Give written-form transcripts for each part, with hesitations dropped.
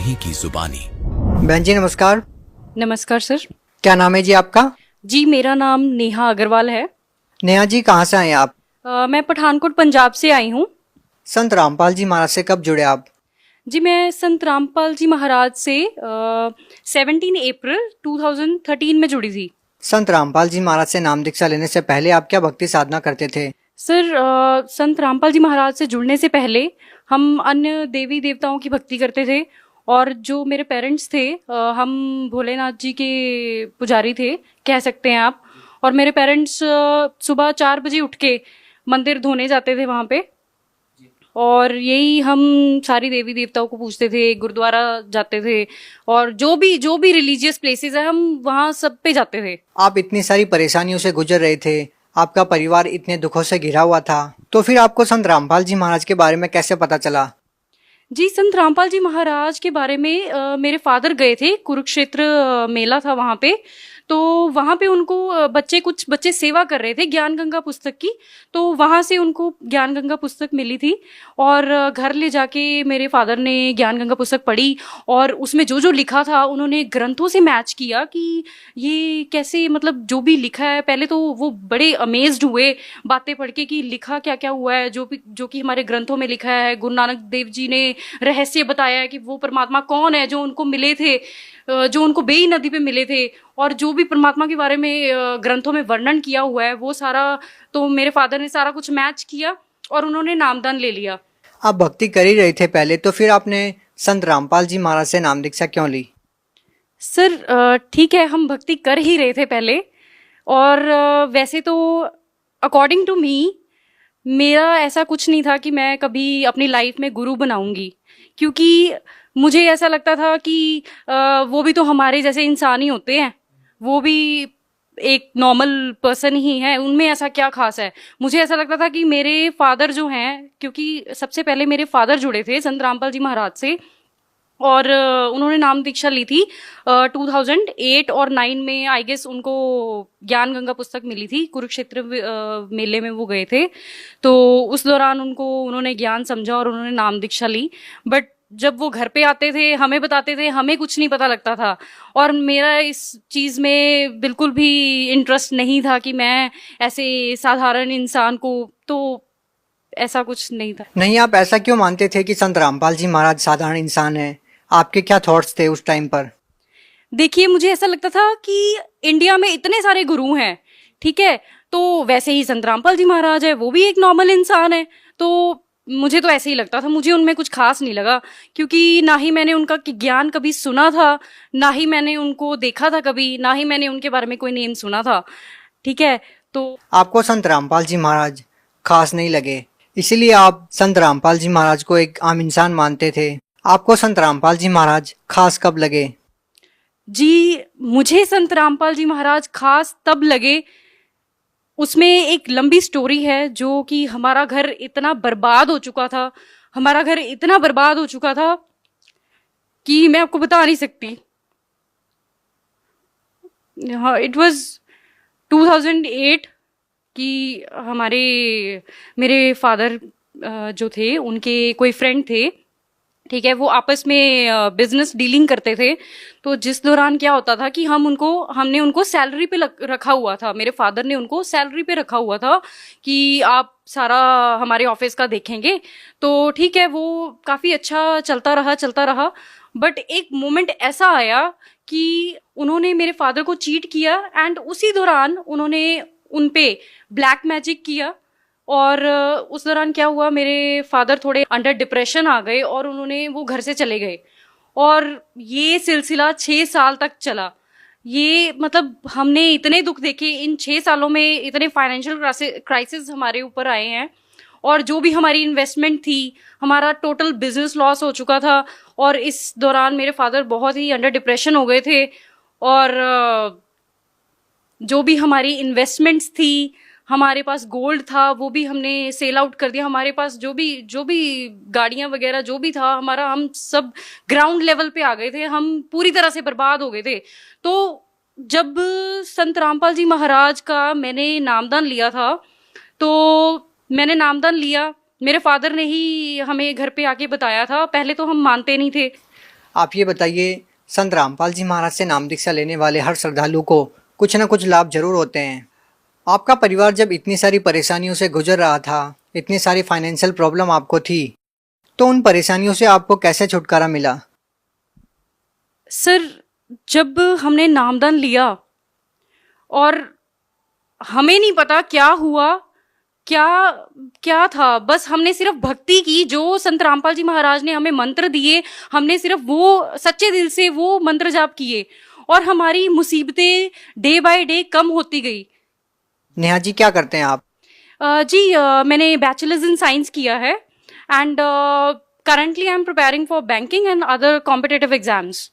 उन्हीं की जुबानी। बहन जी नमस्कार। नमस्कार सर। क्या नाम है जी आपका? जी मेरा नाम नेहा अग्रवाल है। नेहा जी कहाँ से आए आप? मैं पठानकोट पंजाब से आई हूँ। संत रामपाल जी महाराज से कब जुड़े आप? जी मैं संत रामपाल जी महाराज से 17 अप्रैल 2013 में जुड़ी थी। संत रामपाल जी महाराज से नाम दीक्षा लेने से पहले आप क्या भक्ति साधना करते थे? सर संत रामपाल जी महाराज से जुड़ने से पहले हम अन्य देवी देवताओं की भक्ति करते थे और जो मेरे पेरेंट्स थे हम भोलेनाथ जी के पुजारी थे कह सकते हैं आप। और मेरे पेरेंट्स सुबह 4 बजे उठ के मंदिर धोने जाते थे वहाँ पे और यही हम सारी देवी देवताओं को पूछते थे, गुरुद्वारा जाते थे और जो भी रिलीजियस प्लेसेस है हम वहाँ सब पे जाते थे। आप इतनी सारी परेशानियों से गुजर रहे थे, आपका परिवार इतने दुखों से घिरा हुआ था, तो फिर आपको संत रामपाल जी महाराज के बारे में कैसे पता चला? जी संत रामपाल जी महाराज के बारे में मेरे फादर गए थे, कुरुक्षेत्र मेला था वहाँ पे, तो वहाँ पे उनको कुछ बच्चे सेवा कर रहे थे ज्ञान गंगा पुस्तक की, तो वहाँ से उनको ज्ञान गंगा पुस्तक मिली थी और घर ले जाके मेरे फादर ने ज्ञान गंगा पुस्तक पढ़ी और उसमें जो जो लिखा था उन्होंने ग्रंथों से मैच किया कि ये कैसे, मतलब जो भी लिखा है, पहले तो वो बड़े अमेज्ड हुए बातें पढ़ के कि लिखा क्या क्या हुआ है, जो कि हमारे ग्रंथों में लिखा है। गुरु नानक देव जी ने रहस्य बताया है कि वो परमात्मा कौन है जो उनको मिले थे, जो उनको बेई नदी पे मिले थे और जो भी परमात्मा के बारे में ग्रंथों में वर्णन किया हुआ है वो सारा, तो मेरे फादर ने सारा कुछ मैच किया और उन्होंने नामदान ले लिया। आप भक्ति कर ही रहे थे पहले, तो फिर आपने संत रामपाल जी महाराज से नाम दीक्षा क्यों ली? सर ठीक है, हम भक्ति कर ही रहे थे पहले और वैसे तो अकॉर्डिंग टू मी मेरा ऐसा कुछ नहीं था कि मैं कभी अपनी लाइफ में गुरु बनाऊंगी, क्योंकि मुझे ऐसा लगता था कि वो भी तो हमारे जैसे इंसान ही होते हैं, वो भी एक नॉर्मल पर्सन ही है, उनमें ऐसा क्या खास है। मुझे ऐसा लगता था कि मेरे फादर जो हैं, क्योंकि सबसे पहले मेरे फादर जुड़े थे संत रामपाल जी महाराज से और उन्होंने नाम दीक्षा ली थी 2008 और 9 में आई गेस उनको ज्ञान गंगा पुस्तक मिली थी, कुरुक्षेत्र मेले में वो गए थे, तो उस दौरान उन्होंने ज्ञान समझा और उन्होंने नाम दीक्षा ली। बट जब वो घर पे आते थे हमें बताते थे, हमें कुछ नहीं पता लगता था और मेरा इस चीज में बिल्कुल भी इंटरेस्ट नहीं था कि मैं ऐसे साधारण इंसान को, तो ऐसा कुछ नहीं था। नहीं, आप ऐसा क्यों मानते थे कि संत रामपाल जी महाराज साधारण इंसान है? आपके क्या थॉट्स थे उस टाइम पर? देखिए मुझे ऐसा लगता था कि इंडिया में इतने सारे गुरु हैं, ठीक है, तो वैसे ही संत रामपाल जी महाराज है, वो भी एक नॉर्मल इंसान है, तो मुझे तो ऐसे ही लगता था, मुझे उनमें कुछ खास नहीं लगा, क्योंकि ना ही मैंने उनका ज्ञान कभी सुना था, ना ही मैंने उनको देखा था कभी, ना ही मैंने उनके बारे में कोई नेम सुना था, ठीक है। तो आपको संत रामपाल जी महाराज खास नहीं लगे, इसीलिए आप संत रामपाल जी महाराज को एक आम इंसान मानते थे। आपको संत रामपाल जी महाराज खास कब लगे? जी मुझे संत रामपाल जी महाराज खास तब लगे, उसमें एक लंबी स्टोरी है, जो कि हमारा घर इतना बर्बाद हो चुका था, हमारा घर इतना बर्बाद हो चुका था कि मैं आपको बता नहीं सकती। हाँ, इट वाज 2008 कि मेरे फादर जो थे उनके कोई फ्रेंड थे, ठीक है, वो आपस में बिजनेस डीलिंग करते थे, तो जिस दौरान क्या होता था कि हमने उनको सैलरी पे रखा हुआ था, मेरे फादर ने उनको सैलरी पे रखा हुआ था कि आप सारा हमारे ऑफिस का देखेंगे, तो ठीक है, वो काफी अच्छा चलता रहा। बट एक मोमेंट ऐसा आया कि उन्होंने मेरे फादर को चीट किया एंड उसी दौरान उन्होंने उनपे ब्लैक मैजिक किया और उस दौरान क्या हुआ, मेरे फादर थोड़े अंडर डिप्रेशन आ गए और वो घर से चले गए और ये सिलसिला 6 साल तक चला। ये मतलब हमने इतने दुख देखे इन 6 सालों में, इतने फाइनेंशियल क्राइसिस हमारे ऊपर आए हैं और जो भी हमारी इन्वेस्टमेंट थी, हमारा टोटल बिजनेस लॉस हो चुका था और इस दौरान मेरे फादर बहुत ही अंडर डिप्रेशन हो गए थे और जो भी हमारी इन्वेस्टमेंट्स थी, हमारे पास गोल्ड था, वो भी हमने सेल आउट कर दिया, हमारे पास जो भी गाड़ियां वगैरह जो भी था हमारा, हम सब ग्राउंड लेवल पे आ गए थे, हम पूरी तरह से बर्बाद हो गए थे। तो जब संत रामपाल जी महाराज का मैंने नामदान लिया था, तो मैंने नामदान लिया, मेरे फादर ने ही हमें घर पे आके बताया था, पहले तो हम मानते नहीं थे। आप ये बताइए, संत रामपाल जी महाराज से नाम दीक्षा लेने वाले हर श्रद्धालु को कुछ न कुछ लाभ जरूर होते हैं। आपका परिवार जब इतनी सारी परेशानियों से गुजर रहा था, इतनी सारी फाइनेंशियल प्रॉब्लम आपको थी, तो उन परेशानियों से आपको कैसे छुटकारा मिला? सर, जब हमने नामदान लिया और हमें नहीं पता क्या हुआ, क्या क्या था, बस हमने सिर्फ भक्ति की। जो संत रामपाल जी महाराज ने हमें मंत्र दिए, हमने सिर्फ वो सच्चे दिल से वो मंत्र जाप किए और हमारी मुसीबतें डे बाय डे कम होती गई। नेहा जी, क्या करते हैं आप? मैंने बैचलर्स इन साइंस किया है and currently I am preparing for banking and other competitive exams.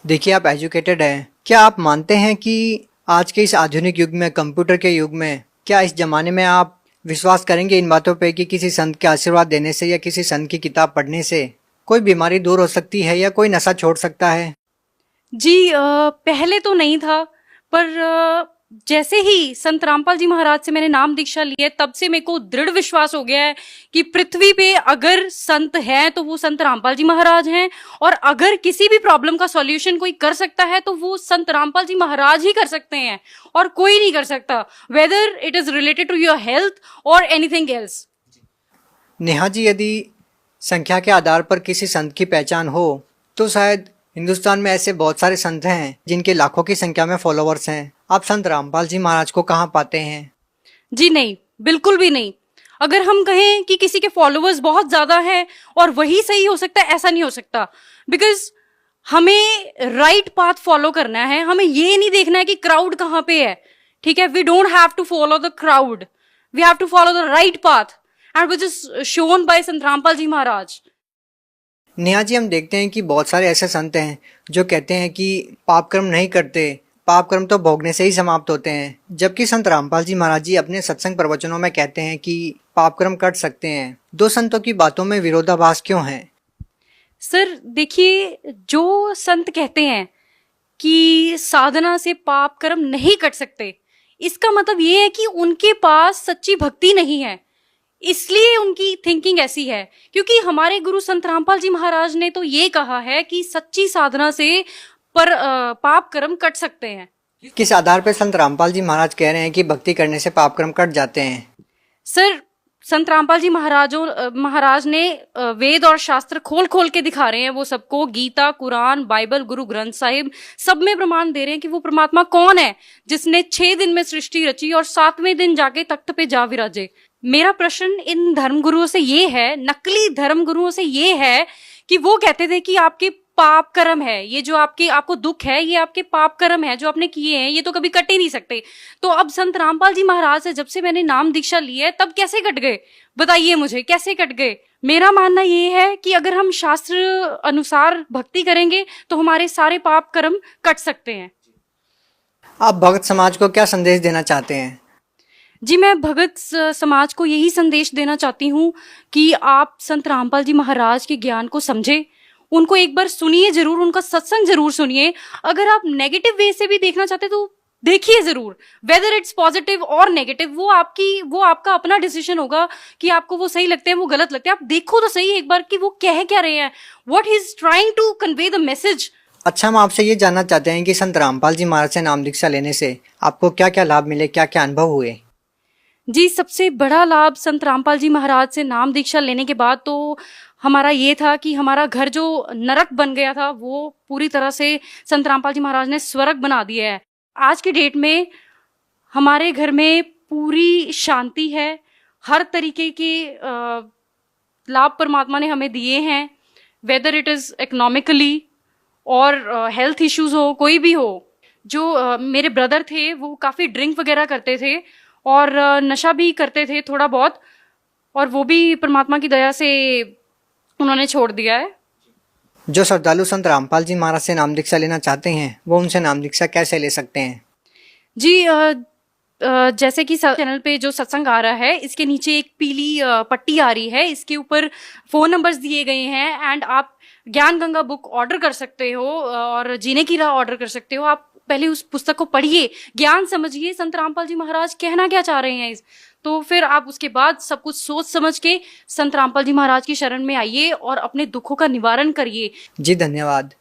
देखिए, आप एजुकेटेड हैं। क्या आप मानते हैं कि आज के इस आधुनिक युग में, कंप्यूटर के युग में, क्या इस जमाने में आप विश्वास करेंगे इन बातों पे कि किसी संत के आशीर्वाद देने से या किसी संत की किताब पढ़ने से कोई बीमारी दूर हो सकती है या कोई नशा छोड़ सकता है? जी, पहले तो नहीं था, पर जैसे ही संत रामपाल जी महाराज से मैंने नाम दीक्षा ली है, तब से मेरे को दृढ़ विश्वास हो गया है कि पृथ्वी पे अगर संत है तो वो संत रामपाल जी महाराज हैं, और अगर किसी भी प्रॉब्लम का सॉल्यूशन कोई कर सकता है तो वो संत रामपाल जी महाराज ही कर सकते हैं और कोई नहीं कर सकता, whether it is related to your health और एनीथिंग एल्स। नेहा जी, यदि संख्या के आधार पर किसी संत की पहचान हो तो शायद हिंदुस्तान में ऐसे बहुत सारे संत हैं जिनके लाखों की संख्या में फॉलोअर्स हैं। आप संत रामपाल जी महाराज को कहाँ पाते हैं? जी नहीं, बिल्कुल भी नहीं। अगर हम कहें कि किसी के फॉलोअर्स बहुत ज्यादा हैं और वही सही हो सकता है, ऐसा नहीं हो सकता। बिकॉज हमें राइट पाथ फॉलो करना है, हमें ये नहीं देखना है कि क्राउड कहाँ पे है। ठीक है, we don't have to follow the crowd, we have to follow the right path and which is shown by Sant Rampal जी महाराज। नेहा जी, हम देखते हैं कि बहुत सारे ऐसे संत हैं जो कहते हैं कि पाप कर्म नहीं करते, पाप कर्म तो भोगने से ही समाप्त होते हैं, जबकि संत रामपाल जी महाराज जी अपने सत्संग प्रवचनों में कहते हैं कि पाप कर्म कर सकते हैं। दो संतों की बातों में विरोधाभास क्यों है? सर देखिए, जो संत कहते हैं कि साधना से पाप कर्म नहीं कट सकते, इसका मतलब ये है कि उनके पास सच्ची भक्ति नहीं है, इसलिए उनकी थिंकिंग ऐसी है। क्योंकि हमारे गुरु संत रामपाल जी महाराज ने तो ये कहा है कि सच्ची साधना से पाप कर्म कट सकते हैं। किस आधार पर संत रामपाल जी महाराज कह रहे हैं कि भक्ति करने से पाप कर्म कट जाते हैं? सर, संत रामपाल जी महाराज ने वेद और शास्त्र खोल खोल के दिखा रहे हैं वो सबको। गीता, कुरान, बाइबल, गुरु ग्रंथ साहिब सब में प्रमाण दे रहे हैं कि वो परमात्मा कौन है जिसने 6 दिन में सृष्टि रची और 7वें दिन जाके तख्त पे जा विराजे। मेरा प्रश्न इन धर्मगुरुओं से ये है, नकली धर्मगुरुओं से ये है, कि वो कहते थे कि आपके पाप कर्म है, ये जो आपको दुख है, ये आपके पाप कर्म है जो आपने किए हैं, ये तो कभी कट ही नहीं सकते। तो अब संत रामपाल जी महाराज से जब से मैंने नाम दीक्षा ली है, तब कैसे कट गए? बताइए मुझे, कैसे कट गए? मेरा मानना ये है कि अगर हम शास्त्र अनुसार भक्ति करेंगे तो हमारे सारे पाप कर्म कट सकते हैं। आप भगत समाज को क्या संदेश देना चाहते हैं? जी, मैं भगत समाज को यही संदेश देना चाहती हूँ कि आप संत रामपाल जी महाराज के ज्ञान को समझे, उनको एक बार सुनिए जरूर, उनका सत्संग जरूर सुनिए। अगर आप नेगेटिव वे से भी देखना चाहते तो देखिए जरूर, वेदर इट्स पॉजिटिव और नेगेटिव, वो आपका अपना डिसीजन होगा कि आपको वो सही लगते हैं, वो गलत लगते हैं। आप देखो तो सही एक बार कि वो कह क्या रहे हैं, what he is trying to convey the message. अच्छा, हम आपसे ये जानना चाहते हैं कि संत रामपाल जी महाराज से नाम दीक्षा लेने से आपको क्या क्या लाभ मिले, क्या क्या अनुभव हुए? जी, सबसे बड़ा लाभ संत रामपाल जी महाराज से नाम दीक्षा लेने के बाद तो हमारा ये था कि हमारा घर जो नरक बन गया था वो पूरी तरह से संत रामपाल जी महाराज ने स्वर्ग बना दिया है। आज के डेट में हमारे घर में पूरी शांति है, हर तरीके के लाभ परमात्मा ने हमें दिए हैं, वेदर इट इज इकोनॉमिकली और हेल्थ इश्यूज हो, कोई भी हो। जो मेरे ब्रदर थे वो काफ़ी ड्रिंक वगैरह करते थे और नशा भी करते थे थोड़ा बहुत, और वो भी परमात्मा की दया से उन्होंने छोड़ दिया है। जो श्रद्धालु संत रामपाल जी महाराज से नाम दीक्षा लेना चाहते हैं वो उनसे नाम दीक्षा कैसे ले सकते हैं? जी, जैसे कि चैनल पे जो सत्संग आ रहा है, इसके नीचे एक पीली पट्टी आ रही है, इसके ऊपर फ़ोन नंबर्स दिए गए हैं एंड आप ज्ञान गंगा बुक ऑर्डर कर सकते हो और जीने की राह ऑर्डर कर सकते हो। आप पहले उस पुस्तक को पढ़िए, ज्ञान समझिए, संत रामपाल जी महाराज कहना क्या चाह रहे हैं। तो फिर आप उसके बाद सब कुछ सोच समझ के संत रामपाल जी महाराज की शरण में आइए और अपने दुखों का निवारण करिए। जी धन्यवाद।